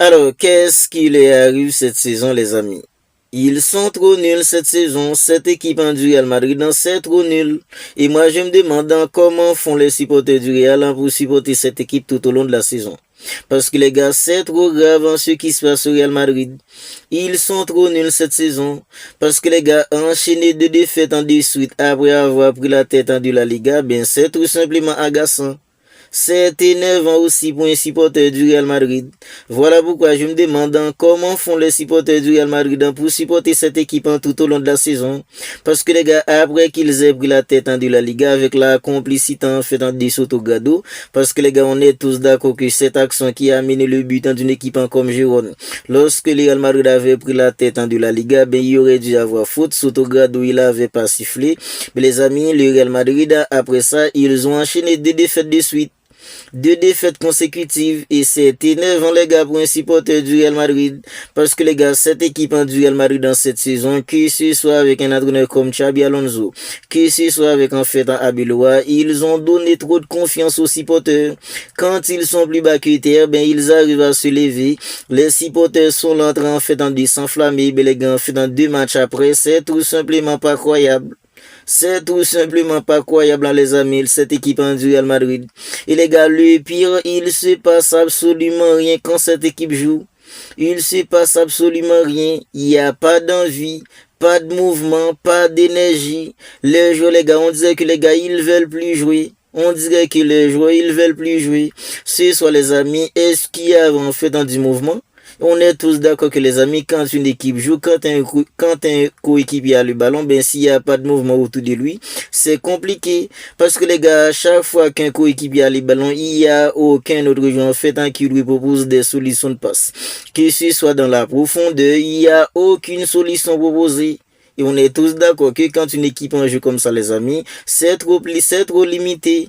Alors, qu'est-ce qui leur arrive cette saison, les amis? Ils sont trop nuls cette saison. Cette équipe en du Real Madrid, c'est trop nul. Et moi, je me demande comment font les supporters du Real pour supporter cette équipe tout au long de la saison. Parce que les gars, c'est trop grave en ce qui se passe au Real Madrid. Ils sont trop nuls cette saison. Parce que les gars, enchaîner deux défaites en de suite après avoir pris la tête en de la Liga, ben c'est tout simplement agaçant. C'est énervant aussi pour un supporter du Real Madrid. Voilà pourquoi je me demande comment font les supporters du Real Madrid pour supporter cette équipe tout au long de la saison. Parce que les gars, après qu'ils aient pris la tête de la Liga avec la complicité en fait des Sotogado, parce que les gars, on est tous d'accord que cette action qui a amené le but d'une équipe comme Girona, lorsque le Real Madrid avait pris la tête de la Liga, ben il aurait dû avoir faute. Sotogado, il avait pas sifflé. Mais les amis, le Real Madrid, après ça, ils ont enchaîné des défaites de suite. Deux défaites consécutives et c'est énervant les gars pour un supporter du Real Madrid parce que les gars, cette équipe du Real Madrid dans cette saison, que ce soit avec un entraîneur comme Xabi Alonso, que ce soit avec en fait un Abeloa, ils ont donné trop de confiance aux supporters. Quand ils sont plus bas que terre, ben ils arrivent à se lever. Les supporters sont là en fait en s'enflammer, ben les gars, en fait dans 2 matchs après, c'est tout simplement pas croyable. C'est tout simplement pas croyable, les amis, cette équipe du Real Madrid. Et les gars, le pire, il se passe absolument rien quand cette équipe joue. Il se passe absolument rien. Il n'y a pas d'envie, pas de mouvement, pas d'énergie. Les joueurs, les gars, on disait que les gars, ils veulent plus jouer. On dirait que les joueurs, ils veulent plus jouer. Ce soit les amis, est-ce qu'il y a en fait du mouvement? On est tous d'accord que les amis, quand une équipe joue, quand un coéquipier a le ballon, ben s'il n'y a pas de mouvement autour de lui, c'est compliqué. Parce que les gars, à chaque fois qu'un coéquipier a le ballon, il n'y a aucun autre joueur en fait qui lui propose des solutions de passe. Que ce soit dans la profondeur, il n'y a aucune solution proposée. Et on est tous d'accord que quand une équipe en joue comme ça, les amis, c'est trop limité.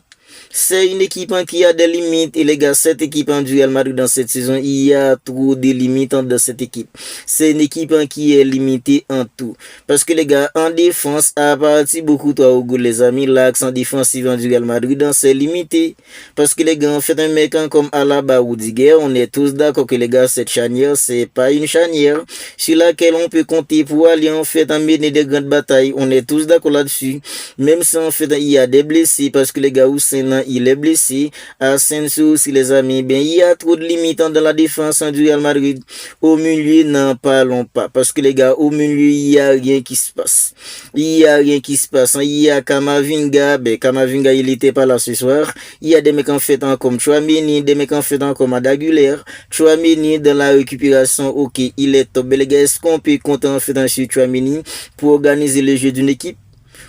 C'est une équipe qui a des limites. Et les gars, cette équipe du Real Madrid dans cette saison, il y a trop de limites dans cette équipe. C'est une équipe qui est limitée en tout. Parce que les gars, en défense, à partir beaucoup toi au goût, les amis, l'axe en défensif du Real Madrid, c'est limité. Parce que les gars, en fait, un mec comme Alaba ou Diguer, on est tous d'accord que les gars, cette charnière, c'est pas une charnière sur laquelle on peut compter pour aller en fait en mener des grandes batailles. On est tous d'accord là-dessus. Même si en fait, il y a des blessés, parce que les gars, il est blessé. Asensio aussi, les amis. Ben, il y a trop de limites dans la défense du Real Madrid. Au milieu, n'en parlons pas. Parce que les gars, au milieu, il n'y a rien qui se passe. Il n'y a rien qui se passe. Il y a Kamavinga. Ben, Kamavinga, il n'était pas là ce soir. Il y a des mecs en fait comme Chouameni, des mecs en fait comme Adagulaire. Chouameni, dans la récupération, ok, il est top. Ben, les gars, est-ce qu'on peut compter en fait sur Chouameni pour organiser le jeu d'une équipe?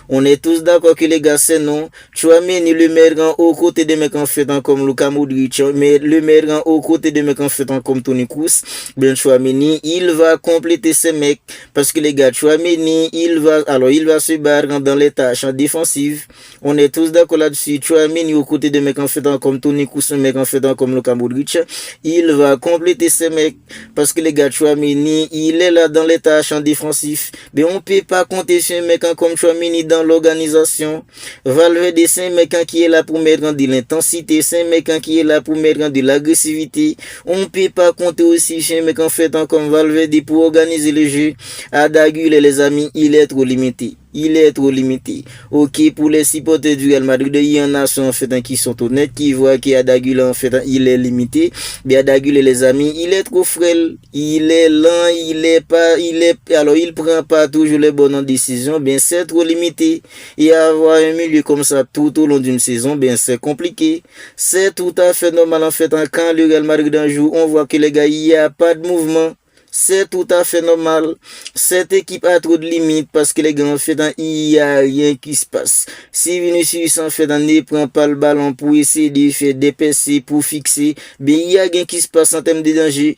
On est tous d'accord que les gars, c'est non. Chouameni, le meilleur aux côtés des mecs en fait comme Luka Modric, mais le meilleur aux côtés des mecs en fait comme Toni Kroos. Ben Chouameni, il va compléter ces mecs parce que les gars, Chouameni, il va se battre dans les tâches défensives. On est tous d'accord là-dessus. Chouameni aux côtés des mecs en fait comme Toni Kroos, un mec en fait comme Luka Modric, il va compléter ces mecs parce que les gars, Chouameni, il est là dans les tâches défensives. Mais on peut pas compter sur un mec comme Chouameni dans l'organisation. Valverde, c'est un mec qui est là pour mettre de l'intensité, c'est un mec qui est là pour mettre de l'agressivité. On ne peut pas compter aussi chez un mec en fait comme Valverde pour organiser le jeu. Adagul, les amis, il est trop limité. Il est trop limité. Ok, pour les supporters du Real Madrid, il y en a en fait qui sont honnêtes, qui voient qu'Adagul en fait il est limité. Mais Adagul, les amis, il est trop frêle. Il est lent, il prend pas toujours les bonnes décisions. Bien, c'est trop limité. Et avoir un milieu comme ça tout au long d'une saison, bien, c'est compliqué. C'est tout à fait normal en fait. Quand le Real Madrid en joue, on voit que les gars, il n'y a pas de mouvement. C'est tout à fait normal. Cette équipe a trop de limites parce que les gars, en fait, il n'y a rien qui se passe. Si Vinicius, en fait, ne prend pas le ballon pour essayer de faire dépasser, pour fixer, bien, il y a rien qui se passe en termes de danger.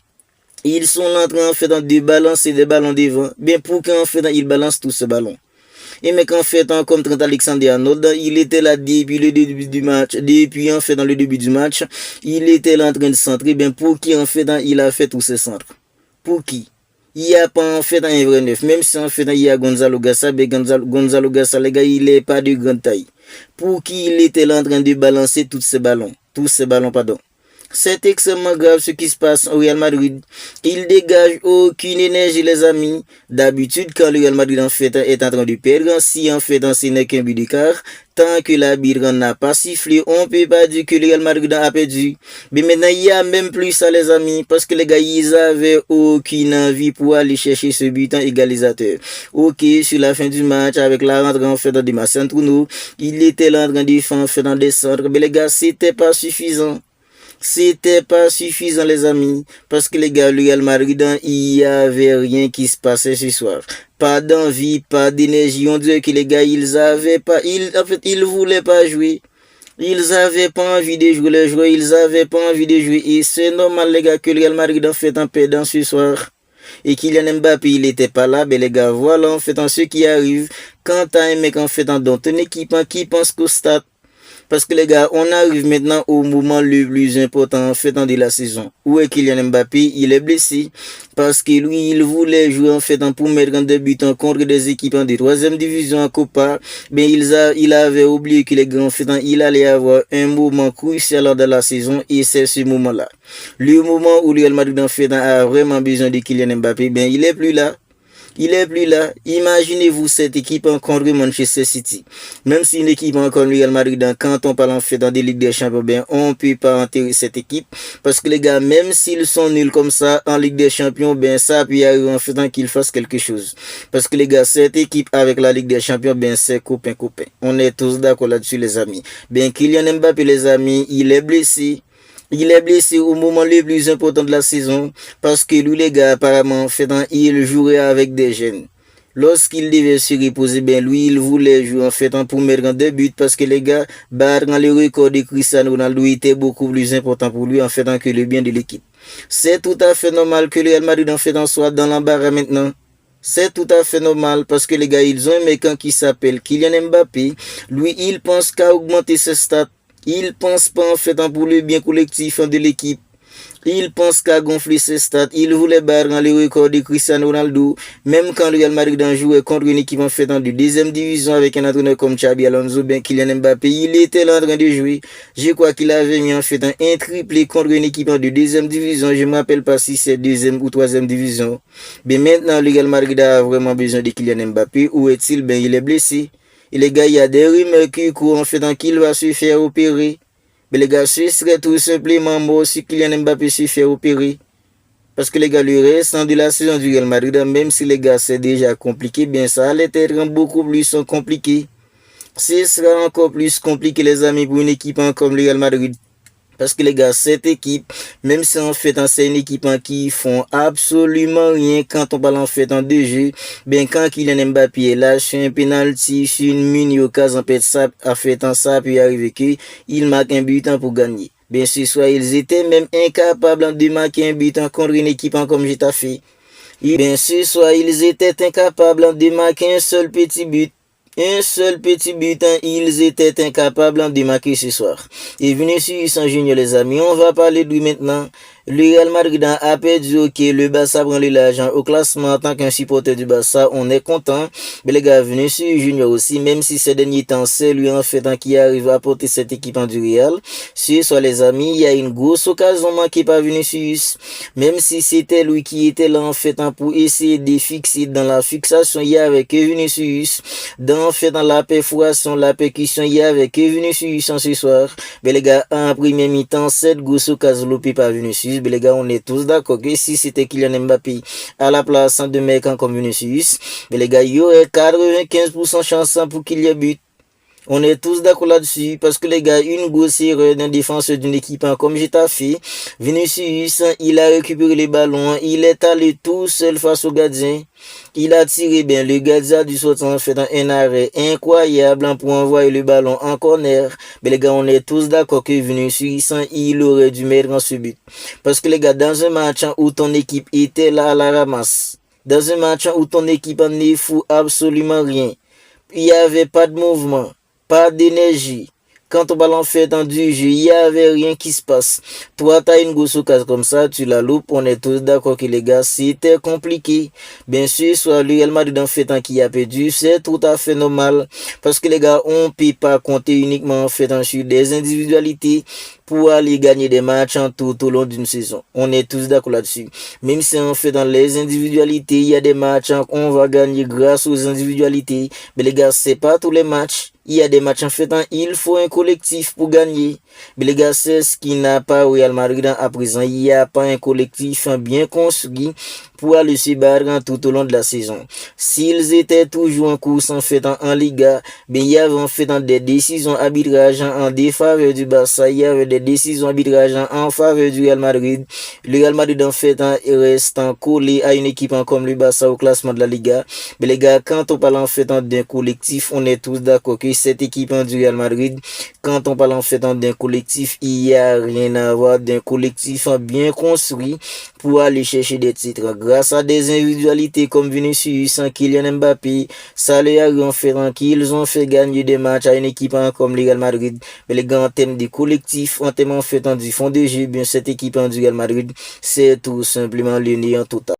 Ils sont là en train, en fait, de balancer des ballons devant. Bien, pour qu'en fait, ils balancent tous ce ballon. Et mais qu'en fait, comme Trent Alexander-Arnold, il était là depuis le début du match, depuis en fait dans le début du match, il était là en train de centrer. Bien, pour qui en fait, il a fait tous ces centres? Pour qui? Il n'y a pas en fait un vrai neuf. Même si en fait il y a Gonzalo Gassa, mais Gonzalo Gassa, les gars, il n'est pas de grande taille. Pour qui il était là en train de balancer tous ces ballons, pardon. C'est extrêmement grave ce qui se passe au Real Madrid. Il dégage aucune énergie, les amis. D'habitude, quand le Real Madrid en fait est en train de perdre, si en fait ce n'est qu'un but d'écart, tant que l'arbitre n'a pas sifflé, on ne peut pas dire que le Real Madrid a perdu. Mais maintenant, il y a même plus ça, les amis, parce que les gars, ils avaient aucune envie pour aller chercher ce but en égalisateur. Ok, sur la fin du match, avec la rentrée en fait de Marcelo Bruno, il était là en train de faire en fait en descendre. Mais les gars, c'était pas suffisant. C'était pas suffisant, les amis, parce que les gars, le Real Madrid, il y avait rien qui se passait ce soir. Pas d'envie, pas d'énergie. On dirait que les gars, ils voulaient pas jouer. Ils avaient pas envie de jouer les joueurs, ils avaient pas envie de jouer. Et c'est normal, les gars, que le Real Madrid en fait en perdant ce soir. Et Kylian Mbappé, il était pas là, mais les gars, voilà en fait en ce qui arrive. Quand t'as un mec en fait dans ton équipe qui pense qu'au stade. Parce que les gars, on arrive maintenant au moment le plus important en fait de la saison. Où est Kylian Mbappé? Il est blessé. Parce que lui, il voulait jouer en fait pour mettre un début contre des équipes de 3e division en Copa. Mais il avait oublié que les gars, en fait, il allait avoir un moment crucial dans la saison. Et c'est ce moment-là. Le moment où le Real Madrid en fait a vraiment besoin de Kylian Mbappé, ben il est plus là. Il est plus là. Imaginez-vous cette équipe contre Manchester City. Même si une équipe contre le Real Madrid, quand on parle en fait dans des Ligues des Champions, ben on peut pas enterrer cette équipe. Parce que les gars, même s'ils sont nuls comme ça en Ligue des Champions, ben ça peut arriver en fait qu'ils fassent quelque chose. Parce que les gars, cette équipe avec la Ligue des Champions, ben c'est copain. On est tous d'accord là-dessus, les amis. Ben Kylian Mbappé, les amis, il est blessé. Il est blessé au moment le plus important de la saison parce que lui, les gars, apparemment, il jouerait avec des jeunes. Lorsqu'il devait se reposer, ben lui, il voulait jouer en fait pour mettre deux buts parce que les gars, dans le record de Cristiano Ronaldo était beaucoup plus important pour lui en fait que le bien de l'équipe. C'est tout à fait normal que le Real Madrid en fait soit dans l'embarras maintenant. C'est tout à fait normal parce que les gars, ils ont un mec qui s'appelle Kylian Mbappé. Lui, il pense qu'à augmenter ses stats. Il pense pas en fait pour le bien collectif de l'équipe. Il pense qu'à gonfler ses stats. Il voulait battre le record de Cristiano Ronaldo. Même quand le Real Madrid jouait contre une équipe en fait de 2e division avec un entraîneur comme Xabi Alonso, ben Kylian Mbappé, il était là en train de jouer. Je crois qu'il avait mis en fait un triplé contre une équipe de 2e division. Je ne me rappelle pas si c'est 2e ou 3e division. Mais maintenant, le Real Madrid a vraiment besoin de Kylian Mbappé. Où est-il? Ben, il est blessé. Et les gars, il y a des rumeurs qui courent en fait qu'il va se faire opérer. Mais les gars, ce serait tout simplement mort si Kylian Mbappé se fait opérer. Parce que les gars, le restant de la saison du Real Madrid, même si les gars, c'est déjà compliqué, bien ça allait être beaucoup plus compliqué. Ce sera encore plus compliqué, les amis, pour une équipe comme le Real Madrid. Parce que les gars, cette équipe, même si en fait c'est une équipe qui font absolument rien quand on parle en fait en deux jeux, bien quand Kylian Mbappé lâche un penalty sur une mini occasion, en fait ça peut arriver qu'il marque un but pour gagner. Bien sûr, soit ils étaient même incapables de marquer un but contre une équipe comme Getafe. Bien sûr, soit ils étaient incapables de marquer un seul petit but. Un seul petit but, ils étaient incapables de marquer ce soir. Et Vinicius Junior, les amis, on va parler de lui maintenant. Le Real Madrid a perdu, ok, le Barça prend l'argent au classement en tant qu'un supporter du Barça, on est content. Mais les gars, Vinicius Junior aussi, même si ces derniers temps, c'est lui en fait qui arrive à porter cette équipe en du Real. Si soit les amis, il y a une grosse occasion manquée par Vinicius. Même si c'était lui qui était là en fait pour essayer de fixer dans la fixation, il y avait que Vinicius. Dans la perforation, la percussion, il y avait que Vinicius ce soir. Mais les gars, en premier mi-temps, cette grosse occasion loupée par Vinicius. Mais les gars, on est tous d'accord que si c'était Kylian Mbappé à la place de mecs comme Vinicius, mais les gars, il y aurait 95% chance pour qu'il y ait but. On est tous d'accord là-dessus parce que les gars, une grosse erreur d'un défenseur d'une équipe comme Getafe, Vinicius, il a récupéré les ballons, il est allé tout seul face au gardien. Il a tiré bien, le gardien du sortant en fait un arrêt incroyable pour envoyer le ballon en corner. Mais les gars, on est tous d'accord que Vinicius, il aurait dû mettre en ce but. Parce que les gars, dans un match où ton équipe était là à la ramasse, dans un match où ton équipe ne fout absolument rien, il n'y avait pas de mouvement, pas d'énergie. Quand on ballon fait dans du jeu, il n'y avait rien qui se passe. Toi, tu as une grosse occasion comme ça, tu la loupes. On est tous d'accord que les gars, c'était compliqué. Bien sûr, soit le Real Madrid en fait qui a perdu, c'est tout à fait normal. Parce que les gars, on ne peut pas compter uniquement en fait sur des individualités. pour aller gagner des matchs tout au long d'une saison. On est tous d'accord là-dessus. Même si on fait dans les individualités, il y a des matchs on va gagner grâce aux individualités. Mais les gars, c'est pas tous les matchs. Il y a des matchs en fait, il faut un collectif pour gagner. Mais les gars, c'est ce qui n'a pas au Real Madrid à présent. Il n'y a pas un collectif bien construit pour aller se battre tout au long de la saison. S'ils étaient toujours en course en fait en Liga, ben il y avait en fait des décisions arbitrage en défaveur du Barça, il y avait des décisions arbitrage en faveur du Real Madrid. Le Real Madrid en fait reste collé à une équipe comme le Barça au classement de la Liga. Mais les gars, quand on parle en fait d'un collectif, on est tous d'accord que cette équipe du Real Madrid, quand on parle en fait d'un collectif, il n'y a rien à voir d'un collectif bien construit pour aller chercher des titres. Grâce à des individualités comme Vinicius, Kylian Mbappé, ça les a fait qu'ils ont fait gagner des matchs à une équipe comme le Real Madrid. Mais les gars, en termes de collectif, en termes en fait du fond de jeu, bien cette équipe du Real Madrid, c'est tout simplement le néant total.